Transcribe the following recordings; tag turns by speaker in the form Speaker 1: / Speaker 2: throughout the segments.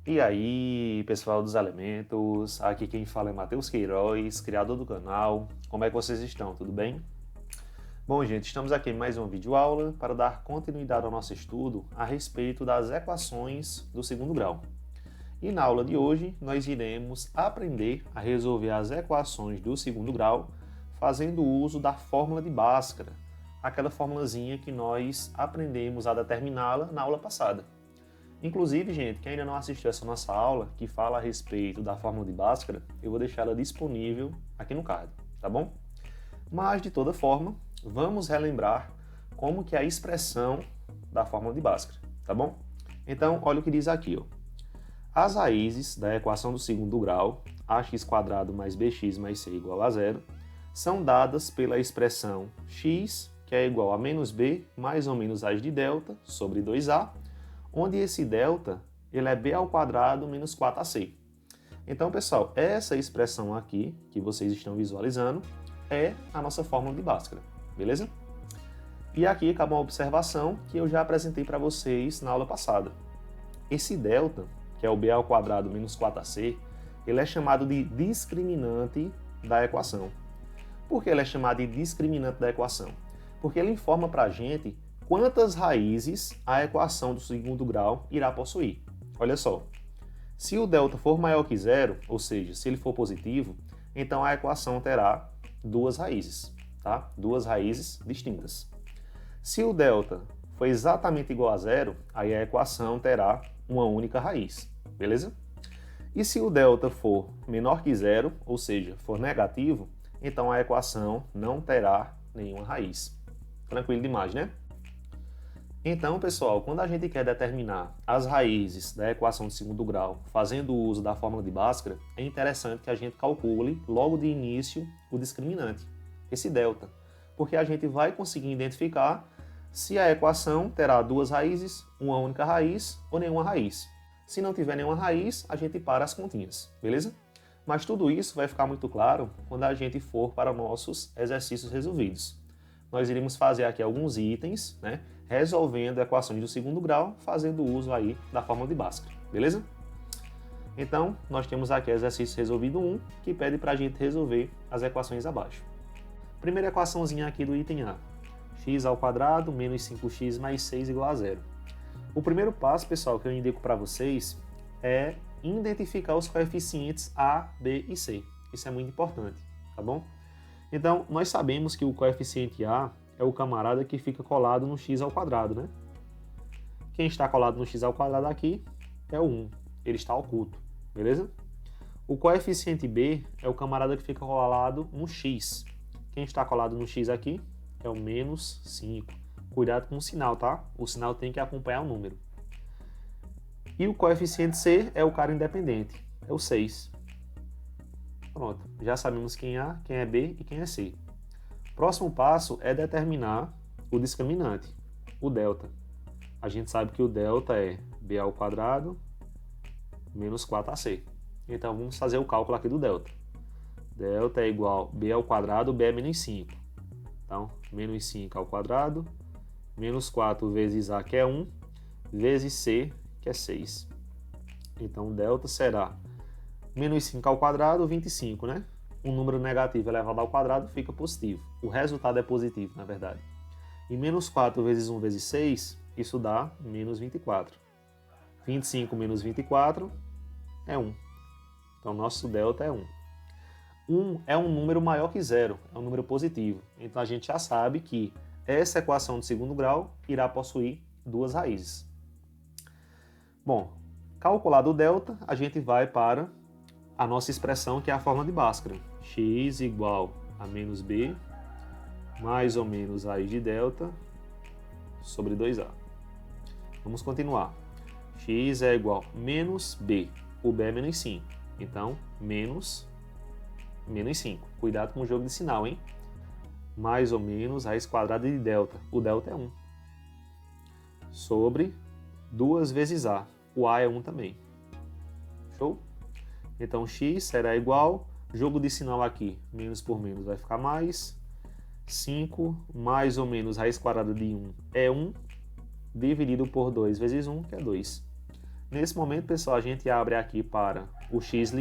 Speaker 1: E aí, pessoal dos elementos, aqui quem fala é Matheus Queiroz, criador do canal. Como é que vocês estão? Tudo bem? Bom, gente, estamos aqui em mais uma videoaula para dar continuidade ao nosso estudo a respeito das equações do segundo grau. E na aula de hoje, nós iremos aprender a resolver as equações do segundo grau fazendo uso da fórmula de Bhaskara, aquela formulazinha que nós aprendemos a determiná-la na aula passada. Inclusive, gente, quem ainda não assistiu essa nossa aula, que fala a respeito da fórmula de Bhaskara, eu vou deixar ela disponível aqui no card, tá bom? Mas, de toda forma, vamos relembrar como que é a expressão da fórmula de Bhaskara, tá bom? Então, olha o que diz aqui, ó. As raízes da equação do segundo grau, ax² mais bx mais c igual a zero, são dadas pela expressão x, que é igual a menos b mais ou menos raiz de delta sobre 2a, onde esse delta ele é b ao quadrado menos 4ac. Então, pessoal, essa expressão aqui, que vocês estão visualizando, é a nossa fórmula de Bhaskara, beleza? E aqui acaba uma observação que eu já apresentei para vocês na aula passada. Esse delta, que é o b ao quadrado menos 4ac, ele é chamado de discriminante da equação. Por que ele é chamado de discriminante da equação? Porque ele informa para a gente quantas raízes a equação do segundo grau irá possuir. Olha só, se o delta for maior que zero, ou seja, se ele for positivo, então a equação terá duas raízes, tá? Duas raízes distintas. Se o delta for exatamente igual a zero, aí a equação terá uma única raiz, beleza? E se o delta for menor que zero, ou seja, for negativo, então a equação não terá nenhuma raiz. Tranquilo demais, né? Então, pessoal, quando a gente quer determinar as raízes da equação de segundo grau fazendo uso da fórmula de Bhaskara, é interessante que a gente calcule logo de início o discriminante, esse delta, porque a gente vai conseguir identificar se a equação terá duas raízes, uma única raiz ou nenhuma raiz. Se não tiver nenhuma raiz, a gente para as continhas, beleza? Mas tudo isso vai ficar muito claro quando a gente for para nossos exercícios resolvidos. Nós iremos fazer aqui alguns itens, né, resolvendo equações do segundo grau, fazendo uso aí da fórmula de Bhaskara, beleza? Então, nós temos aqui o exercício resolvido 1, que pede para a gente resolver as equações abaixo. Primeira equaçãozinha aqui do item A, x² menos 5x mais 6 igual a zero. O primeiro passo, pessoal, que eu indico para vocês é identificar os coeficientes A, B e C. Isso é muito importante, tá bom? Então, nós sabemos que o coeficiente A é o camarada que fica colado no x², né? Quem está colado no x² aqui é o 1, ele está oculto, beleza? O coeficiente B é o camarada que fica colado no x. Quem está colado no x aqui é o menos 5. Cuidado com o sinal, tá? O sinal tem que acompanhar o número. E o coeficiente C é o cara independente, é o 6. Pronto, já sabemos quem é A, quem é B e quem é C. Próximo passo é determinar o discriminante, o delta. A gente sabe que o delta é b² menos 4ac. Então vamos fazer o cálculo aqui do delta. Delta é igual a b², b é menos 5. Então, menos 5² menos 4 vezes a, que é 1, vezes c, que é 6. Então, delta será menos 5², 25, né? Um número negativo elevado ao quadrado fica positivo. O resultado é positivo, na verdade. E menos 4 vezes 1 vezes 6, isso dá menos 24. 25 menos 24 é 1. Então, nosso delta é 1. 1 é um número maior que zero, é um número positivo. Então, a gente já sabe que essa equação de segundo grau irá possuir duas raízes. Bom, calculado o delta, a gente vai para a nossa expressão, que é a fórmula de Bhaskara. X igual a menos b, mais ou menos raiz de delta, sobre 2a. Vamos continuar. X é igual a menos b. O b é menos 5. Então, menos 5. Cuidado com o jogo de sinal, hein? Mais ou menos raiz quadrada de delta. O delta é 1. Sobre 2 vezes a. O a é 1 também. Show? Então, x será igual, jogo de sinal aqui, menos por menos vai ficar mais, 5 mais ou menos raiz quadrada de 1 é 1, dividido por 2 vezes 1, que é 2. Nesse momento, pessoal, a gente abre aqui para o x',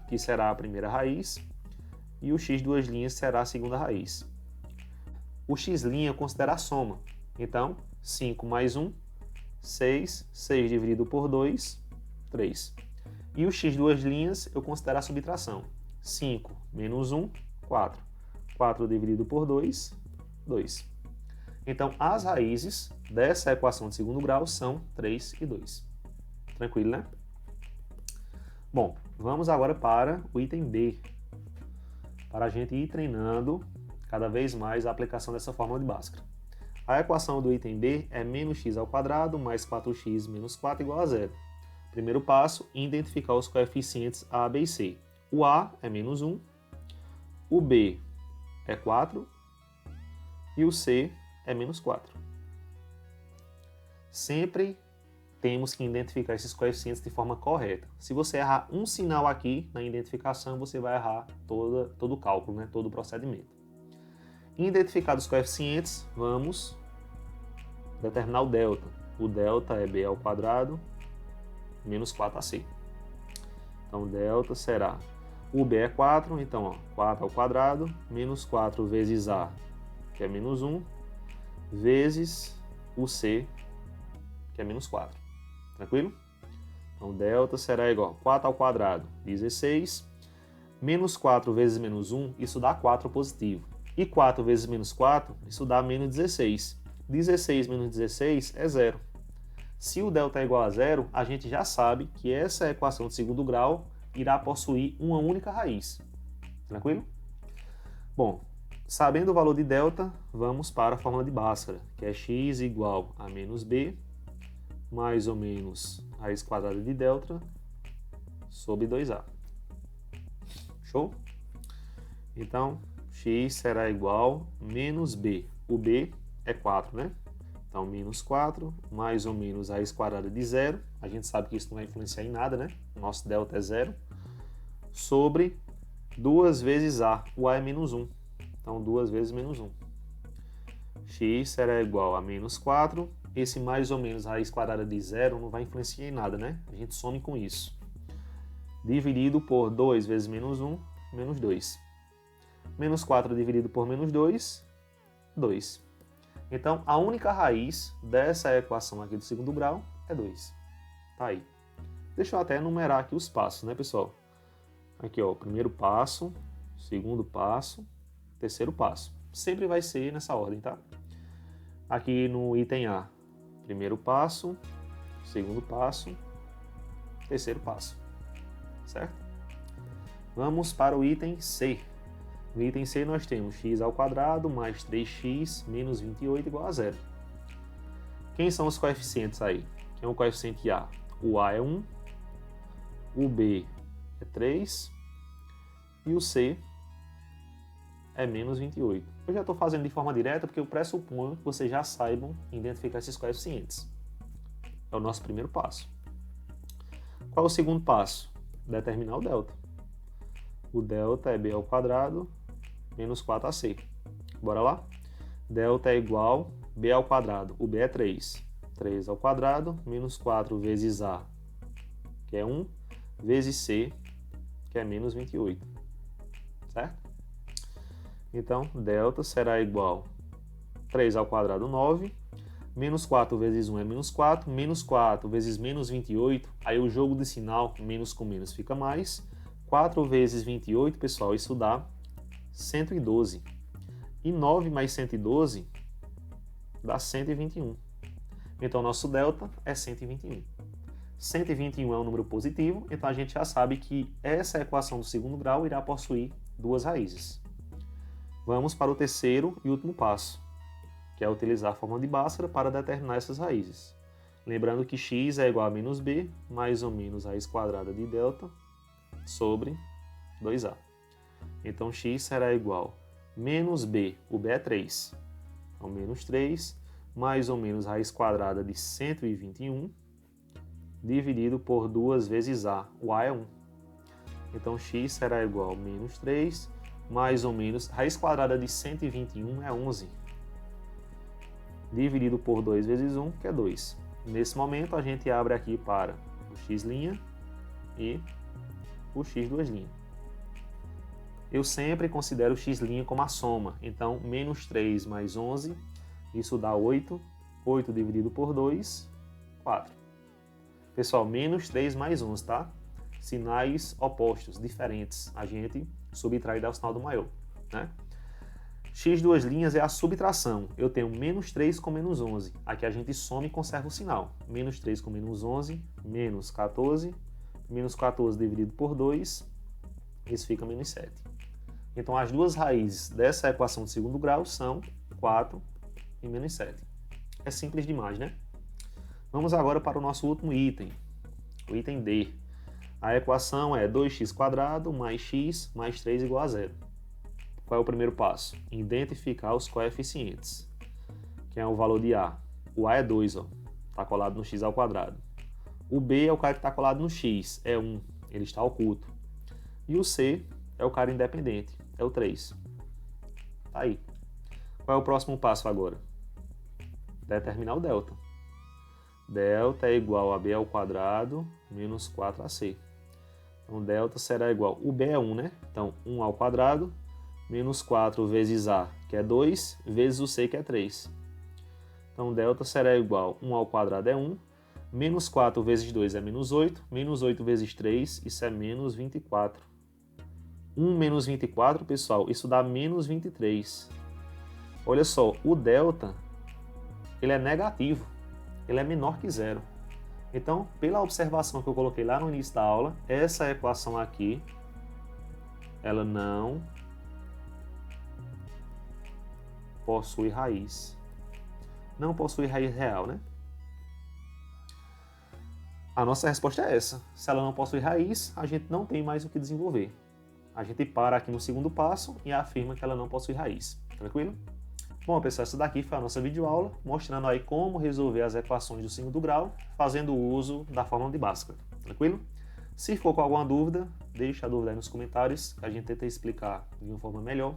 Speaker 1: que será a primeira raiz, e o x2' será a segunda raiz. O x' eu considero a soma. Então, 5 mais 1, 6. 6 dividido por 2, 3. E o x2' eu considero a subtração. 5 menos 1, 4. 4 dividido por 2, 2. Então, as raízes dessa equação de segundo grau são 3 e 2. Tranquilo, né? Bom, vamos agora para o item B, para a gente ir treinando cada vez mais a aplicação dessa fórmula de Bhaskara. A equação do item B é menos x ao quadrado mais 4x menos 4 igual a zero. Primeiro passo, identificar os coeficientes A, B e C. O A é menos 1, o B é 4 e o C é menos 4. Sempre temos que identificar esses coeficientes de forma correta. Se você errar um sinal aqui na identificação, você vai errar todo o cálculo, né? Todo o procedimento. Identificados os coeficientes, vamos determinar o delta. O delta é b ao quadrado menos 4ac. Então, o delta será, o b é 4, então ó, 4 ao quadrado, menos 4 vezes a, que é menos 1, vezes o c, que é menos 4. Tranquilo? Então, delta será igual a 4 ao quadrado, 16, menos 4 vezes menos 1, isso dá 4 positivo. E 4 vezes menos 4, isso dá menos 16. 16 menos 16 é 0. Se o delta é igual a 0, a gente já sabe que essa equação de segundo grau irá possuir uma única raiz. Tranquilo? Bom, sabendo o valor de delta, vamos para a fórmula de Bhaskara, que é x igual a menos b, mais ou menos raiz quadrada de delta, sobre 2a. Show? Então, x será igual a menos b. O b é 4, né? Então, menos 4, mais ou menos a raiz quadrada de 0. A gente sabe que isso não vai influenciar em nada, né? O nosso delta é 0. Sobre 2 vezes a. O a é menos 1. Então, 2 vezes menos 1. X será igual a menos 4. Esse mais ou menos a raiz quadrada de 0 não vai influenciar em nada, né? A gente some com isso. Dividido por 2 vezes menos 1, menos 2. Menos 4 dividido por menos 2, 2. Então, a única raiz dessa equação aqui do segundo grau é 2. Tá aí. Deixa eu até enumerar aqui os passos, né, pessoal? Aqui, ó, primeiro passo, segundo passo, terceiro passo. Sempre vai ser nessa ordem, tá? Aqui no item A, primeiro passo, segundo passo, terceiro passo. Certo? Vamos para o item C. No item C nós temos x ao quadrado mais 3x menos 28 igual a 0. Quem são os coeficientes aí? Quem é o coeficiente A? O A é 1, o B é 3 e o C é menos 28. Eu já estou fazendo de forma direta porque eu pressuponho que vocês já saibam identificar esses coeficientes. É o nosso primeiro passo. Qual é o segundo passo? Determinar o delta. O delta é b ao quadrado menos 4ac. Bora lá? Delta é igual a b ao quadrado. O b é 3. 3 ao quadrado menos 4 vezes a, que é 1, vezes c, que é menos 28. Certo? Então, delta será igual a 3 ao quadrado, 9. Menos 4 vezes 1 é menos 4. Menos 4 vezes menos 28. Aí o jogo de sinal, menos com menos fica mais. 4 vezes 28, pessoal, isso dá 112. E 9 mais 112 dá 121. Então, nosso delta é 121. 121 é um número positivo, então a gente já sabe que essa equação do segundo grau irá possuir duas raízes. Vamos para o terceiro e último passo, que é utilizar a fórmula de Bhaskara para determinar essas raízes. Lembrando que x é igual a menos b, mais ou menos a raiz quadrada de delta, sobre 2a. Então, x será igual a menos b, o b é 3, então menos 3, mais ou menos a raiz quadrada de 121, dividido por 2 vezes a, o a é 1. Então, x será igual a menos 3, mais ou menos, raiz quadrada de 121 é 11, dividido por 2 vezes 1, que é 2. Nesse momento, a gente abre aqui para o x' e o x duas linhas. Eu sempre considero o x' como a soma, então menos 3 mais 11, isso dá 8, 8 dividido por 2, 4. Pessoal, menos 3 mais 11, tá? Sinais opostos, diferentes, a gente subtrai e dá o sinal do maior, né? X duas linhas é a subtração, eu tenho menos 3 com menos 11, aqui a gente soma e conserva o sinal, menos 3 com menos 11, menos 14 dividido por 2, isso fica menos 7. Então, as duas raízes dessa equação de segundo grau são 4 e menos 7. É simples demais, né? Vamos agora para o nosso último item, o item D. A equação é 2x² mais x mais 3 igual a 0. Qual é o primeiro passo? Identificar os coeficientes, que é o valor de A. O A é 2, está colado no x ao quadrado. O B é o cara que está colado no x, é 1, ele está oculto. E o C é o cara independente, é o 3. Tá aí. Qual é o próximo passo agora? Determinar o delta. Delta é igual a B ao quadrado menos 4AC. Então, delta será igual, o B é 1, né? Então, 1 ao quadrado menos 4 vezes A, que é 2, vezes o C, que é 3. Então, delta será igual, 1 ao quadrado é 1, menos 4 vezes 2 é menos 8 vezes 3, isso é menos 24. 1 menos 24, pessoal, isso dá menos 23. Olha só, o delta, ele é negativo, ele é menor que zero. Então, pela observação que eu coloquei lá no início da aula, essa equação aqui, ela não possui raiz. Não possui raiz real, né? A nossa resposta é essa. Se ela não possui raiz, a gente não tem mais o que desenvolver. A gente para aqui no segundo passo e afirma que ela não possui raiz. Tranquilo? Bom, pessoal, essa daqui foi a nossa videoaula, mostrando aí como resolver as equações do segundo grau, fazendo uso da fórmula de Bhaskara. Tranquilo? Se for com alguma dúvida, deixa a dúvida aí nos comentários, que a gente tenta explicar de uma forma melhor.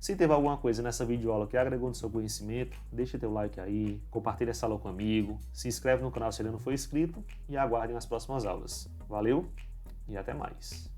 Speaker 1: Se teve alguma coisa nessa videoaula que agregou no seu conhecimento, deixa teu like aí, compartilha essa aula com um amigo, se inscreve no canal se ainda não for inscrito e aguardem as próximas aulas. Valeu e até mais!